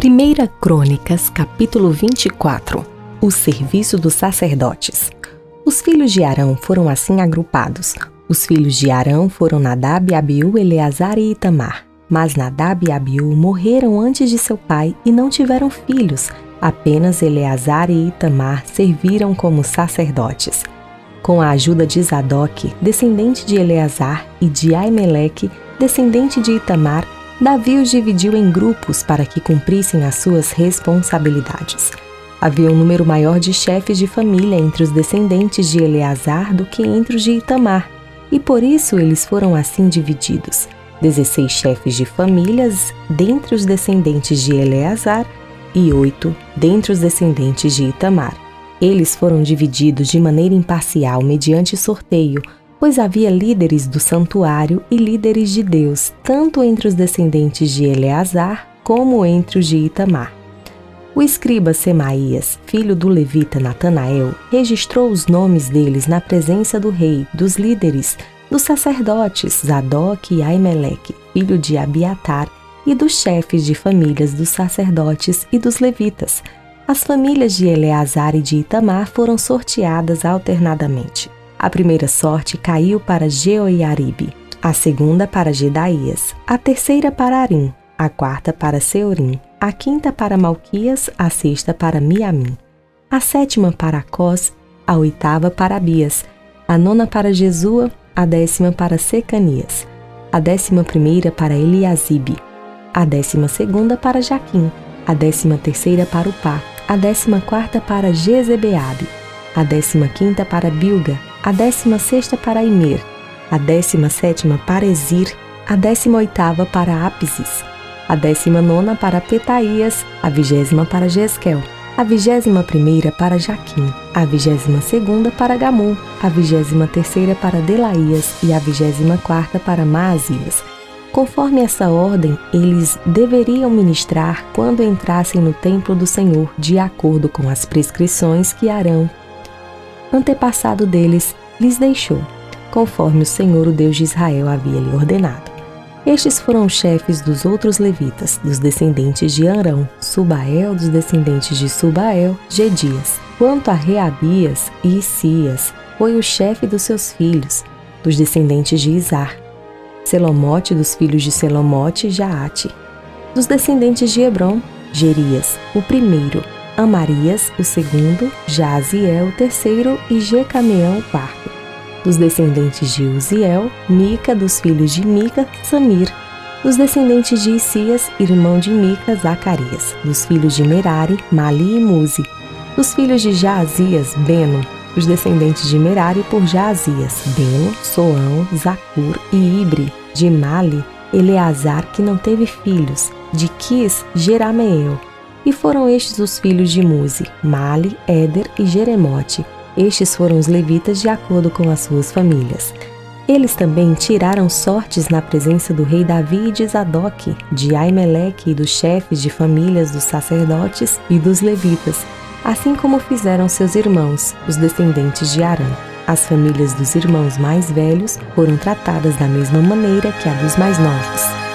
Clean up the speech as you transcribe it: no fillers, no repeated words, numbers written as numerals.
1 Crônicas, capítulo 24. O serviço dos sacerdotes. Os filhos de Arão foram assim agrupados. Os filhos de Arão foram Nadab, Abiú, Eleazar e Itamar. Mas Nadab e Abiú morreram antes de seu pai e não tiveram filhos. Apenas Eleazar e Itamar serviram como sacerdotes. Com a ajuda de Zadoque, descendente de Eleazar, e de Aimeleque, descendente de Itamar, Davi os dividiu em grupos para que cumprissem as suas responsabilidades. Havia um número maior de chefes de família entre os descendentes de Eleazar do que entre os de Itamar, e por isso eles foram assim divididos: 16 chefes de famílias dentre os descendentes de Eleazar e 8 dentre os descendentes de Itamar. Eles foram divididos de maneira imparcial mediante sorteio, pois havia líderes do santuário e líderes de Deus, tanto entre os descendentes de Eleazar como entre os de Itamar. O escriba Semaías, filho do levita Natanael, registrou os nomes deles na presença do rei, dos líderes, dos sacerdotes Zadoque e Aimeleque, filho de Abiatar, e dos chefes de famílias dos sacerdotes e dos levitas. As famílias de Eleazar e de Itamar foram sorteadas alternadamente. A primeira sorte caiu para Jeoiaribe, a segunda para Jedaías, a terceira para Arim, a quarta para Seorim, a quinta para Malquias, a sexta para Miamim, a sétima para Acós, a oitava para Abias, a nona para Jesua, a 10ª para Secanias, a 11ª para Eliasibe, a 12ª para Jaquim, a 13ª para Upá, a 14ª para Jezebeabe, a 15ª para Bilga, a 16ª para Imer, a 17ª para Ezir, a 18ª para Apsis, a 19ª para Petaías, a 20ª para Jesquel, a 21ª para Jaquim, a 22ª para Gamul, a 23ª para Delaías e a 24ª para Maasias. Conforme essa ordem, eles deveriam ministrar quando entrassem no templo do Senhor, de acordo com as prescrições que Arão, antepassado deles, lhes deixou, conforme o Senhor, o Deus de Israel, havia lhe ordenado. Estes foram os chefes dos outros levitas, dos descendentes de Arão: Subael, dos descendentes de Subael, Gedias. Quanto a Reabias e Isias, foi o chefe dos seus filhos, dos descendentes de Izar. Selomote, dos filhos de Selomote, Jaate. Dos descendentes de Hebron, Jerias, o primeiro, Amarias, o segundo, Jaziel, o terceiro, e Jecameão, o quarto. Dos descendentes de Uziel, Mica, dos filhos de Mica, Samir. Dos descendentes de Isias, irmão de Mica, Zacarias. Dos filhos de Merari, Mali e Muzi. Dos filhos de Jaazias, Beno. Dos descendentes de Merari, por Jaazias, Beno, Soão, Zacur e Ibre. De Mali, Eleazar, que não teve filhos. De Quis, Jerameel. E foram estes os filhos de Muzi, Mali, Éder e Jeremote. Estes foram os levitas de acordo com as suas famílias. Eles também tiraram sortes na presença do rei Davi e de Zadoque, de Aimeleque e dos chefes de famílias dos sacerdotes e dos levitas, assim como fizeram seus irmãos, os descendentes de Arão. As famílias dos irmãos mais velhos foram tratadas da mesma maneira que a dos mais novos.